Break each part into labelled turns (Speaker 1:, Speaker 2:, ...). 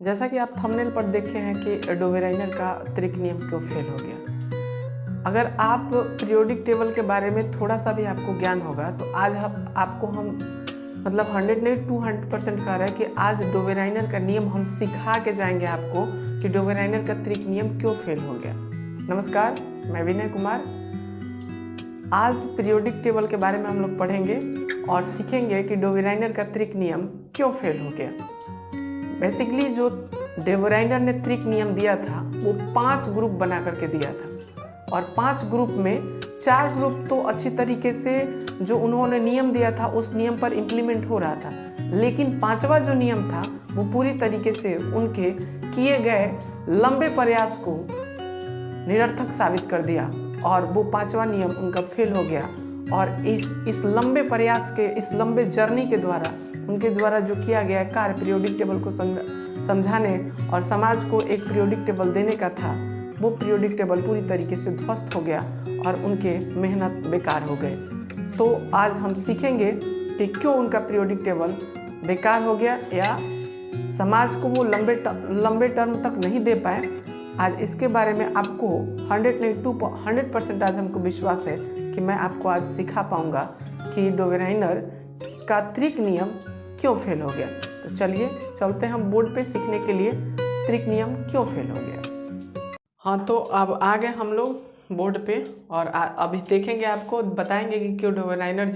Speaker 1: जैसा कि आप थंबनेल पर देखे हैं कि डोवेराइनर का त्रिक नियम क्यों फेल हो गया। अगर आप पीरियोडिक टेबल के बारे में थोड़ा सा भी आपको ज्ञान होगा तो आज आपको हम मतलब 100 नहीं 200% कह रहे हैं कि आज डोवेराइनर का नियम हम सिखा के जाएंगे आपको कि डोवेराइनर का त्रिक नियम क्यों फेल हो गया। नमस्कार, मैं विनय कुमार। आज पीरियोडिक टेबल के बारे में हम लोग पढ़ेंगे और सीखेंगे कि डोवेराइनर का त्रिक नियम क्यों फेल हो गया। बेसिकली जो डोवेराइनर ने त्रिक नियम दिया था वो 5 ग्रुप बना करके दिया था और 5 ग्रुप में 4 ग्रुप तो अच्छी तरीके से जो उन्होंने नियम दिया था उस नियम पर इम्प्लीमेंट हो रहा था, लेकिन 5वां जो नियम था वो पूरी तरीके से उनके किए गए लंबे प्रयास को निरर्थक साबित कर दिया और वो 5वां नियम उनका फेल हो गया। और इस लंबे प्रयास के इस लंबे जर्नी के द्वारा उनके द्वारा जो किया गया कार्य पीरियोडिक टेबल को समझाने और समाज को एक पीरियोडिक टेबल देने का था, वो पीरियोडिक टेबल पूरी तरीके से ध्वस्त हो गया और उनके मेहनत बेकार हो गए। तो आज हम सीखेंगे कि क्यों उनका पीरियोडिक टेबल बेकार हो गया या समाज को वो लंबे टर्म तक नहीं दे पाए। आज इसके बारे में आपको 100 नहीं 200% आज हमको विश्वास है कि मैं आपको आज सिखा पाऊंगा कि डोवेराइनर का त्रिक नियम क्यों फेल हो गया। तो चलिए चलते हैं हम बोर्ड पे सीखने के लिए त्रिक नियम क्यों फेल हो गया। हाँ, तो अब आ गए हम लोग बोर्ड पे और अभी देखेंगे, आपको बताएंगे कि क्यों डोवेराइनर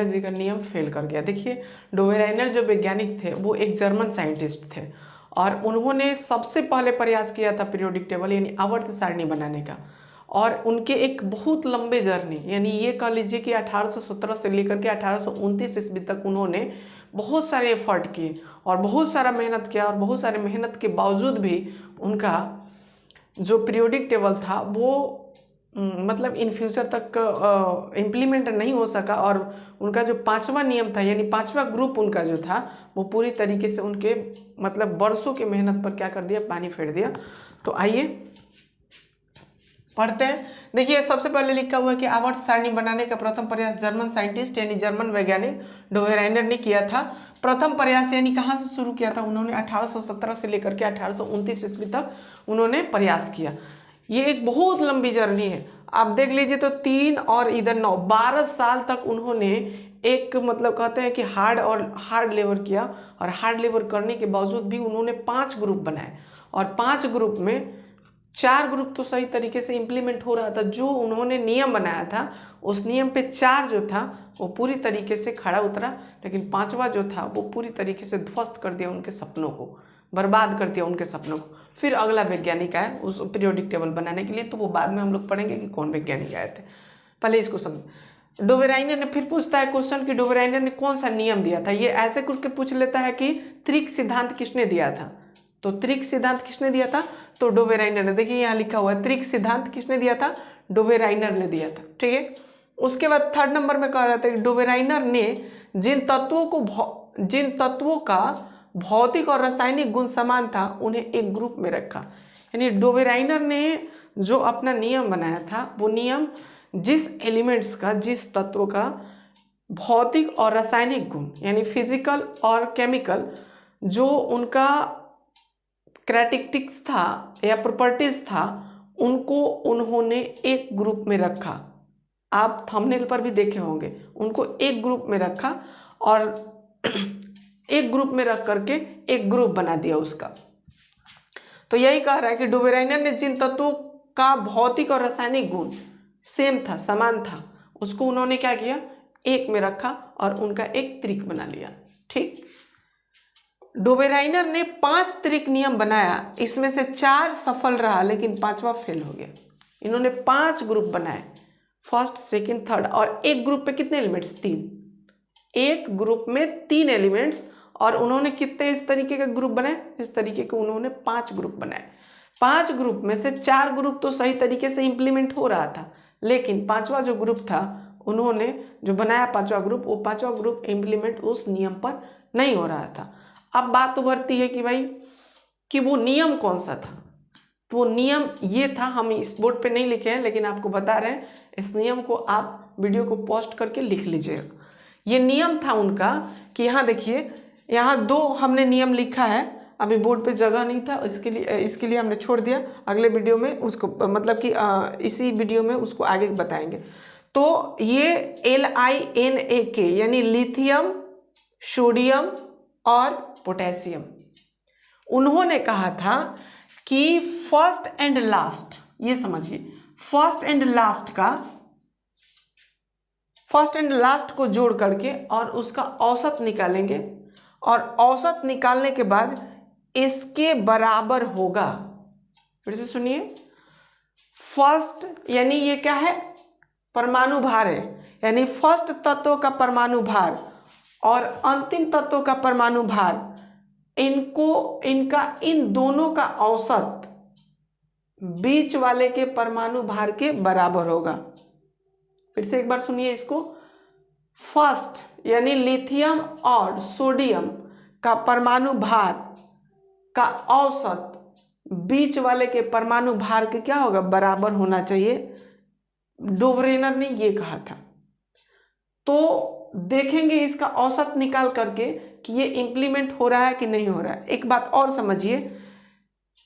Speaker 1: जी का नियम फेल कर गया। देखिए, डोवेराइनर जो वैज्ञानिक थे वो एक जर्मन साइंटिस्ट थे और उन्होंने सबसे पहले प्रयास किया था पीरियोडिक टेबल यानी आवर्त सारणी बनाने का। और उनके एक बहुत लंबे जर्नी यानी ये कह लीजिए कि 1817 से लेकर के 1829 ईस्वी तक उन्होंने बहुत सारे एफर्ट किए और बहुत सारा मेहनत किया और बहुत सारे मेहनत के बावजूद भी उनका जो पीरियोडिक टेबल था वो मतलब इन फ्यूचर तक इम्प्लीमेंट नहीं हो सका। और उनका जो 5वां नियम था यानी 5वां ग्रुप उनका जो था वो पूरी तरीके से उनके मतलब वर्षों की मेहनत पर क्या कर दिया, पानी फेर दिया। तो आइए पढ़ते हैं। देखिए, सबसे पहले लिखा हुआ है कि आवर्त सारणी बनाने का प्रथम प्रयास जर्मन साइंटिस्ट यानी जर्मन वैज्ञानिक डोवेराइनर ने किया था। प्रथम प्रयास यानी कहाँ से शुरू किया था उन्होंने? 1817 से लेकर के 1829 ईस्वी तक उन्होंने प्रयास किया। ये एक बहुत लंबी जर्नी है। आप देख लीजिए तो 3 और इधर 9 12 साल तक उन्होंने एक मतलब कहते हैं कि हार्ड लेबर किया और हार्ड लेबर करने के बावजूद भी उन्होंने 5 ग्रुप बनाए और 5 ग्रुप में 4 ग्रुप तो सही तरीके से इम्प्लीमेंट हो रहा था। जो उन्होंने नियम बनाया था उस नियम पे 4 जो था वो पूरी तरीके से खड़ा उतरा, लेकिन 5वां जो था वो पूरी तरीके से ध्वस्त कर दिया, उनके सपनों को बर्बाद कर दिया, उनके सपनों को। फिर अगला वैज्ञानिक आया उस पीरियोडिक टेबल बनाने के लिए, तो वो बाद में हम लोग पढ़ेंगे कि कौन वैज्ञानिक आए थे। पहले इसको समझ। डोवेराइनर ने फिर पूछता है क्वेश्चन कि डोवेराइनर ने कौन सा नियम दिया था। ये ऐसे करके पूछ लेता है कि त्रिक सिद्धांत किसने दिया था। तो त्रिक सिद्धांत किसने दिया था? तो डोवेराइनर ने। देखिए यहाँ लिखा हुआ है त्रिक सिद्धांत किसने दिया था? डोवेराइनर ने दिया था। ठीक है। उसके बाद 3rd नंबर में कह रहा था कि डोवेराइनर ने जिन तत्वों का भौतिक और रासायनिक गुण समान था उन्हें एक ग्रुप में रखा। यानी डोवेराइनर ने जो अपना नियम बनाया था वो नियम जिस एलिमेंट्स का, जिस तत्व का भौतिक और रासायनिक गुण यानी फिजिकल और केमिकल जो उनका कैरेक्टरिस्टिक्स था या प्रॉपर्टीज था, उनको उन्होंने एक ग्रुप में रखा। आप थंबनेल पर भी देखे होंगे, उनको एक ग्रुप में रखा और एक ग्रुप में रख करके एक ग्रुप बना दिया उसका। तो यही कह रहा है कि डोवेराइनर ने जिन तत्वों का भौतिक और रासायनिक गुण सेम था, समान था, उसको उन्होंने क्या किया, एक में रखा और उनका एक त्रिक बना लिया। ठीक। डोवेराइनर ने 5 त्रिक नियम बनाया, इसमें से 4 सफल रहा लेकिन 5वां फेल हो गया। इन्होंने 5 ग्रुप बनाए, 1st, 2nd, 3rd, और एक ग्रुप पे कितने एलिमेंट्स? 3। एक ग्रुप में 3 एलिमेंट्स और उन्होंने कितने इस तरीके के ग्रुप बनाए? इस तरीके के उन्होंने 5 ग्रुप बनाए। 5 ग्रुप में से 4 ग्रुप तो सही तरीके से इंप्लीमेंट हो रहा था, लेकिन 5वां जो ग्रुप था उन्होंने जो बनाया 5वां ग्रुप, वो 5वां ग्रुप इंप्लीमेंट उस नियम पर नहीं हो रहा था। अब बात उभरती है कि भाई कि वो नियम कौन सा था। तो वो नियम ये था, हम इस बोर्ड पे नहीं लिखे हैं लेकिन आपको बता रहे हैं, इस नियम को आप वीडियो को पोस्ट करके लिख लीजिएगा। ये नियम था उनका कि यहाँ देखिए, यहाँ 2 हमने नियम लिखा है, अभी बोर्ड पे जगह नहीं था, इसके लिए हमने छोड़ दिया। अगले वीडियो में उसको मतलब कि इसी वीडियो में उसको आगे बताएंगे। तो ये LiNaK यानी लिथियम, सोडियम और पोटेशियम, उन्होंने कहा था कि फर्स्ट एंड लास्ट, ये समझिए, फर्स्ट एंड लास्ट को जोड़ करके और उसका औसत निकालेंगे, और औसत निकालने के बाद इसके बराबर होगा। फिर से सुनिए, फर्स्ट यानी ये क्या है, परमाणु भार है, यानी फर्स्ट तत्व का परमाणु भार और अंतिम तत्व का परमाणु भार, इन दोनों का औसत बीच वाले के परमाणु भार के बराबर होगा। फिर से एक बार सुनिए इसको, फर्स्ट यानी लिथियम और सोडियम का परमाणु भार का औसत बीच वाले के परमाणु भार के क्या होगा, बराबर होना चाहिए। डोवेरेनर ने ये कहा था। तो देखेंगे इसका औसत निकाल करके कि ये इंप्लीमेंट हो रहा है कि नहीं हो रहा है। एक बात और समझिए,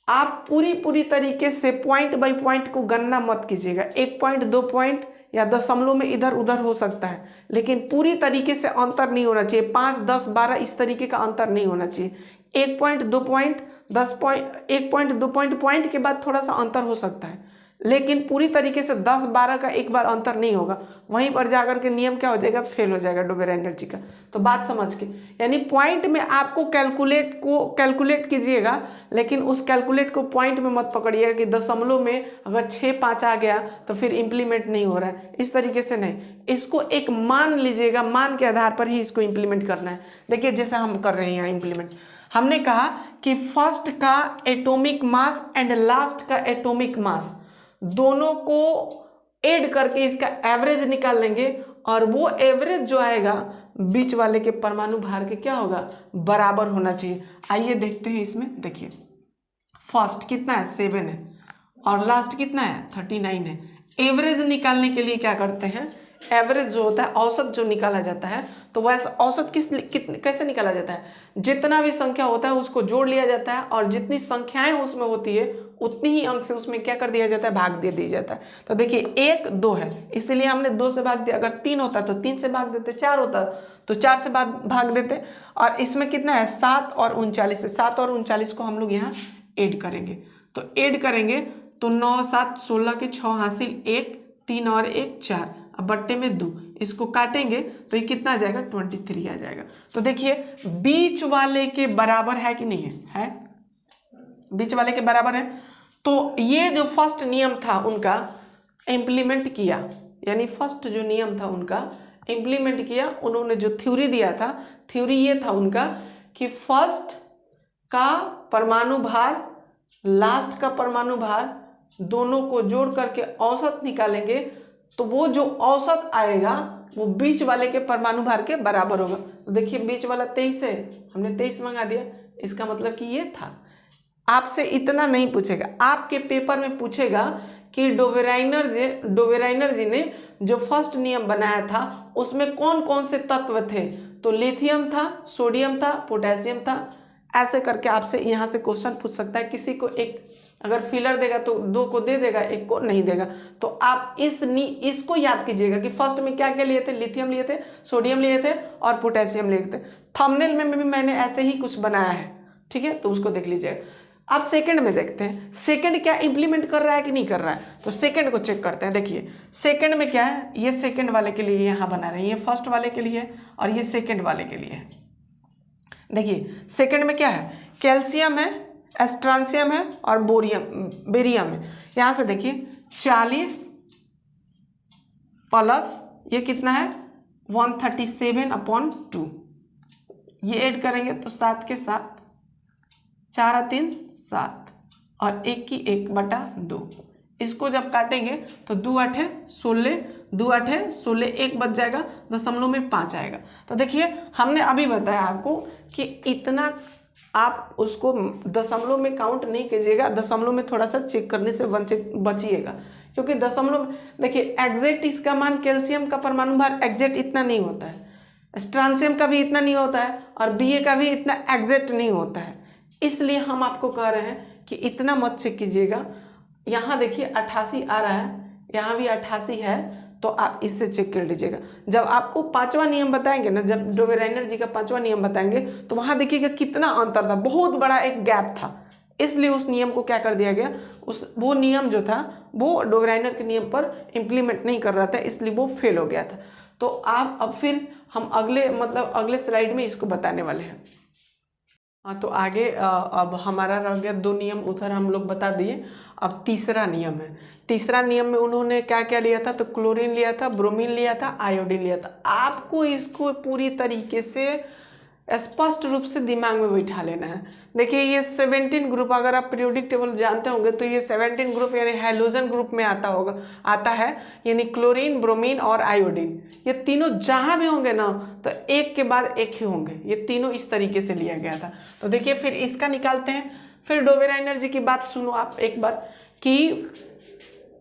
Speaker 1: आप पूरी तरीके से पॉइंट बाय पॉइंट को गणना मत कीजिएगा। 1 पॉइंट 2 पॉइंट या दशमलव में इधर उधर हो सकता है, लेकिन पूरी तरीके से अंतर नहीं होना चाहिए। 5, 10, 12 इस तरीके का अंतर नहीं होना चाहिए। 1 point 2 point 10 point 1 point 2 point के बाद थोड़ा सा अंतर हो सकता है, लेकिन पूरी तरीके से 10-12 का एक बार अंतर नहीं होगा। वहीं पर जाकर के नियम क्या हो जाएगा, फेल हो जाएगा डोवेरेनर जी का। तो बात समझ के, यानी पॉइंट में आपको कैलकुलेट कीजिएगा, लेकिन उस कैलकुलेट को पॉइंट में मत पकड़िएगा कि दशमलव में अगर 6-5 आ गया तो फिर इंप्लीमेंट नहीं हो रहा है, इस तरीके से नहीं। इसको एक मान लीजिएगा, मान के आधार पर ही इसको इंप्लीमेंट करना है। देखिए जैसे हम कर रहे हैं यहाँ इंप्लीमेंट, हमने कहा कि फर्स्ट का एटॉमिक मास एंड लास्ट का एटॉमिक मास दोनों को ऐड करके इसका एवरेज निकाल लेंगे, और वो एवरेज जो आएगा बीच वाले के परमाणु भार के क्या होगा, बराबर होना चाहिए। आइए देखते हैं इसमें। देखिए फर्स्ट कितना है, 7 है, और लास्ट कितना है, 39 है। एवरेज निकालने के लिए क्या करते हैं, एवरेज जो होता है, औसत जो निकाला जाता है, तो वैसे औसत कैसे निकाला जाता है, जितना भी संख्या होता है उसको जोड़ लिया जाता है, और जितनी संख्याएं उसमें होती है उतनी ही अंक से उसमें क्या कर दिया जाता है, भाग दे दिया जाता है। तो देखिए 1 2 है, इसलिए हमने 2 से भाग दिया। अगर 3 होता तो 3 से भाग देते, 4 होता तो 4 से भाग देते। और इसमें कितना है, 7 और 39 है। 7 और 39 को हम लोग यहाँ ऐड करेंगे, तो ऐड करेंगे तो 9 7 16 के 6 हासिल 1, 3 और 1 4, अब बट्टे में 2, इसको काटेंगे तो ये कितना आ जाएगा, 23 आ जाएगा। तो देखिए बीच वाले के बराबर है कि नहीं है, बीच वाले के बराबर है। तो ये जो फर्स्ट नियम था उनका इम्प्लीमेंट किया, यानी फर्स्ट जो नियम था उनका इम्प्लीमेंट किया। उन्होंने जो थ्योरी दिया था, थ्योरी ये था उनका कि फर्स्ट का परमाणु भार, लास्ट का परमाणु भार, दोनों को जोड़ करके औसत निकालेंगे, तो वो जो औसत आएगा वो बीच वाले के परमाणु भार के बराबर होगा। तो देखिए बीच वाला 23 है, हमने 23 मंगा दिया, इसका मतलब कि ये था। आपसे इतना नहीं पूछेगा, आपके पेपर में पूछेगा कि डोवेराइनर जी ने जो फर्स्ट नियम बनाया था उसमें कौन कौन से तत्व थे, तो लिथियम था, सोडियम था, पोटेशियम था। ऐसे करके आपसे यहाँ से क्वेश्चन पूछ सकता है। किसी को एक अगर फिलर देगा तो 2 को दे देगा, 1 को नहीं देगा। तो आप इसको याद कीजिएगा कि फर्स्ट में क्या क्या लिए थे, लिथियम लिए थे, सोडियम लिए थे और पोटेशियम लिए थे। थंबनेल में भी मैंने ऐसे ही कुछ बनाया है, ठीक है, तो उसको देख लीजिएगा। अब सेकंड में देखते हैं, सेकंड क्या इंप्लीमेंट कर रहा है कि नहीं कर रहा है। तो सेकंड को चेक करते हैं। देखिए सेकंड में क्या है, ये सेकंड वाले के लिए यहाँ बना रहे हैं, ये फर्स्ट वाले के लिए और ये सेकंड वाले के लिए है। देखिए सेकंड में क्या है, कैल्शियम है, एस्ट्रांसियम है और बेरियम है। यहाँ से देखिए 40 प्लस ये कितना है 137/2, ये ऐड करेंगे तो 7 के 7, 4 और 3 7 और 1 की 1/2। इसको जब काटेंगे तो 2 8 16, 2 8 16, 1 बच जाएगा, दशमलव में 5 आएगा। तो देखिए हमने अभी बताया आपको कि इतना आप उसको दशमलव में काउंट नहीं कीजिएगा, दशमलव में थोड़ा सा चेक करने से बचिएगा, क्योंकि दशमलव देखिए एग्जैक्ट इसका मान, कैल्शियम का परमाणु भार एग्जैक्ट इतना नहीं होता है, स्ट्रांसियम का भी इतना नहीं होता है और Ba का भी इतना एग्जैक्ट नहीं होता है। इसलिए हम आपको कह रहे हैं कि इतना मत चेक कीजिएगा। यहाँ देखिए 88 आ रहा है, यहाँ भी 88 है, तो आप इससे चेक कर लीजिएगा। जब आपको पांचवा नियम बताएंगे ना, जब डोबेराइनर जी का पांचवा नियम बताएंगे, तो वहाँ देखिएगा कितना अंतर था, बहुत बड़ा एक गैप था। इसलिए उस नियम को क्या कर दिया गया, वो नियम जो था वो डोबेराइनर के नियम पर इम्प्लीमेंट नहीं कर रहा था, इसलिए वो फेल हो गया था। तो आप अब फिर हम अगले स्लाइड में इसको बताने वाले हैं। हाँ, तो आगे अब हमारा रह गया 2 नियम, उधर हम लोग बता दिए। अब तीसरा नियम है। तीसरा नियम में उन्होंने क्या क्या लिया था, तो क्लोरीन लिया था, ब्रोमीन लिया था, आयोडीन लिया था। आपको इसको पूरी तरीके से स्पष्ट रूप से दिमाग में बैठा लेना है। देखिए ये 17 ग्रुप, अगर आप पीरियोडिक टेबल जानते होंगे तो ये 17 ग्रुप यानी हैलोजन ग्रुप में आता है, यानी क्लोरीन, ब्रोमीन और आयोडीन। ये तीनों जहां भी होंगे ना, तो एक के बाद एक ही होंगे। ये तीनों इस तरीके से लिया गया था। तो देखिए फिर इसका निकालते हैं। फिर डोबेराइनर जी की बात सुनो आप एक बार, कि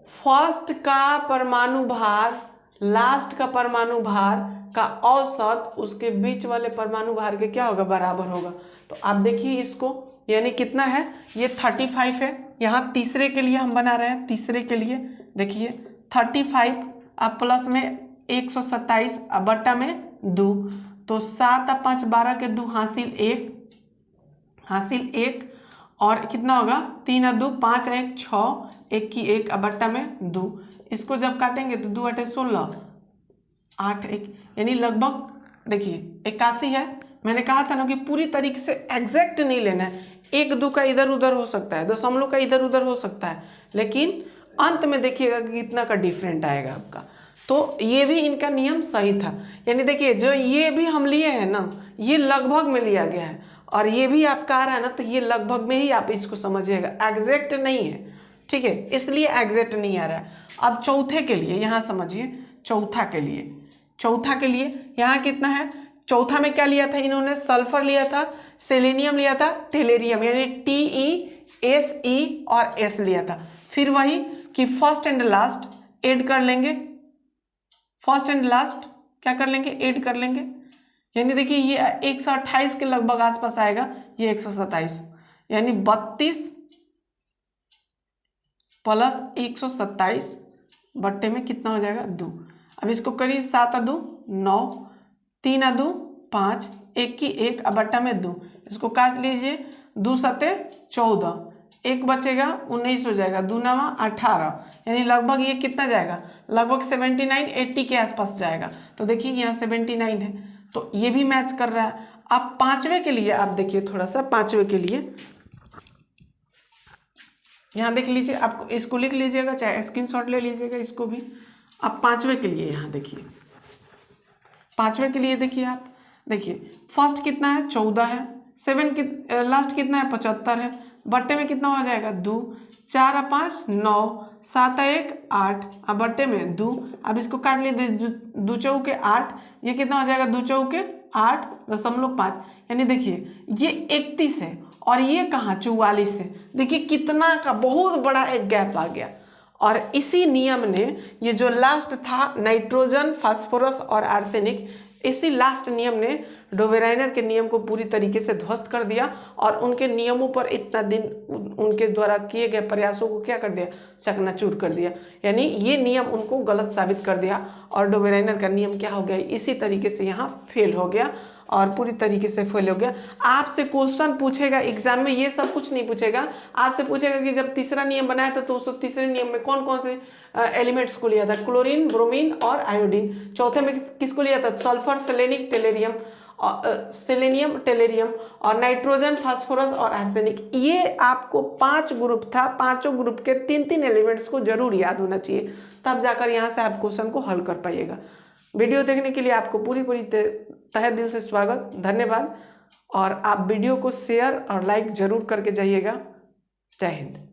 Speaker 1: फर्स्ट का परमाणु भार लास्ट का परमाणु भार का औसत उसके बीच वाले परमाणु भार के क्या होगा, बराबर होगा। तो आप देखिए इसको, यानी कितना है, ये 35 है। यहाँ तीसरे के लिए हम बना रहे हैं, तीसरे के लिए देखिए 35 अब प्लस में 127 अब बट्टा में 2, तो 7 और 5 12 के 2 हासिल 1 और कितना होगा, 3 और 2 5 1 6 1 की 1 अब बट्टा में 2। इसको जब काटेंगे तो 2 8 16 8 1, यानी लगभग देखिए 81 है। मैंने कहा था ना कि पूरी तरीके से एग्जैक्ट नहीं लेना है, 1 2 का इधर उधर हो सकता है, दशमलव का इधर उधर हो सकता है, लेकिन अंत में देखिएगा कि कितना का डिफरेंट आएगा आपका। तो ये भी इनका नियम सही था। यानी देखिए जो ये भी हम लिए हैं ना, ये लगभग में लिया गया है, और ये भी आपका आ रहा है ना, तो ये लगभग में ही आप इसको समझिएगा, एग्जैक्ट नहीं है, ठीक है, इसलिए एग्जैक्ट नहीं आ रहा है। अब चौथे के लिए यहाँ समझिए, चौथा के लिए यहाँ कितना है, चौथा में क्या लिया था इन्होंने, सल्फर लिया था, सेलेनियम लिया था, टेलेरियम यानी TeSe और S लिया था। फिर वही कि फर्स्ट एंड लास्ट ऐड कर लेंगे, फर्स्ट एंड लास्ट क्या कर लेंगे, ऐड कर लेंगे, यानी देखिए ये 128 के लगभग आसपास आएगा, ये 127, यानी 32 प्लस 127 बट्टे में कितना हो जाएगा, 2। अब इसको करिए, 7 और 2 9, 3 और 2 5, 1 की 1 अब बट्टा में 2। इसको काट लीजिए, 2 सते 14, 1 बचेगा 19 हो जाएगा, 2 9 18, यानी लगभग ये कितना जाएगा, लगभग 79 80 के आसपास जाएगा। तो देखिए यहाँ 79 है, तो ये भी मैच कर रहा है। अब पांचवे के लिए आप देखिए, थोड़ा सा पांचवे के लिए यहाँ देख लीजिए, आपको इसको लिख लीजिएगा, चाहे स्क्रीनशॉट ले लीजिएगा इसको भी। अब पांचवे के लिए यहाँ देखिए, पांचवे के लिए देखिए, आप देखिए फर्स्ट कितना है, 14 है, 7 की लास्ट कितना है, 75 है, बट्टे में कितना हो जाएगा, 2, 4 और 5 9, 7 और 1 8 अब बट्टे में 2। अब इसको काट लीजिए, 2 चौके 8, ये कितना हो जाएगा, 2 चौके 8.5, यानी देखिए ये 31 है और ये कहाँ 44 है। देखिए कितना का बहुत बड़ा एक गैप आ गया। और इसी नियम ने, ये जो लास्ट था नाइट्रोजन, फास्फोरस और आर्सेनिक, इसी लास्ट नियम ने डोबेराइनर के नियम को पूरी तरीके से ध्वस्त कर दिया और उनके नियमों पर इतना दिन उनके द्वारा किए गए प्रयासों को क्या कर दिया, चकनाचूर कर दिया। यानी ये नियम उनको गलत साबित कर दिया और डोबेराइनर का नियम क्या हो गया, इसी तरीके से यहाँ फेल हो गया और पूरी तरीके से फेल हो गया। आपसे क्वेश्चन पूछेगा एग्जाम में, ये सब कुछ नहीं पूछेगा, आपसे पूछेगा कि जब तीसरा नियम बनाया था तो उस तीसरे नियम में कौन कौन से एलिमेंट्स को लिया था, क्लोरीन, ब्रोमीन और आयोडीन। चौथे में किसको लिया था, सल्फर, सेलेनियम, टेलेरियम और नाइट्रोजन, फास्फोरस और आर्सेनिक। ये आपको 5 ग्रुप था, पांचों ग्रुप के 3-3 एलिमेंट्स को जरूर याद होना चाहिए, तब जाकर यहाँ से आप क्वेश्चन को हल कर पाइएगा। वीडियो देखने के लिए आपको पूरी तहे दिल से स्वागत, धन्यवाद। और आप वीडियो को शेयर और लाइक जरूर करके जाइएगा। जय हिंद।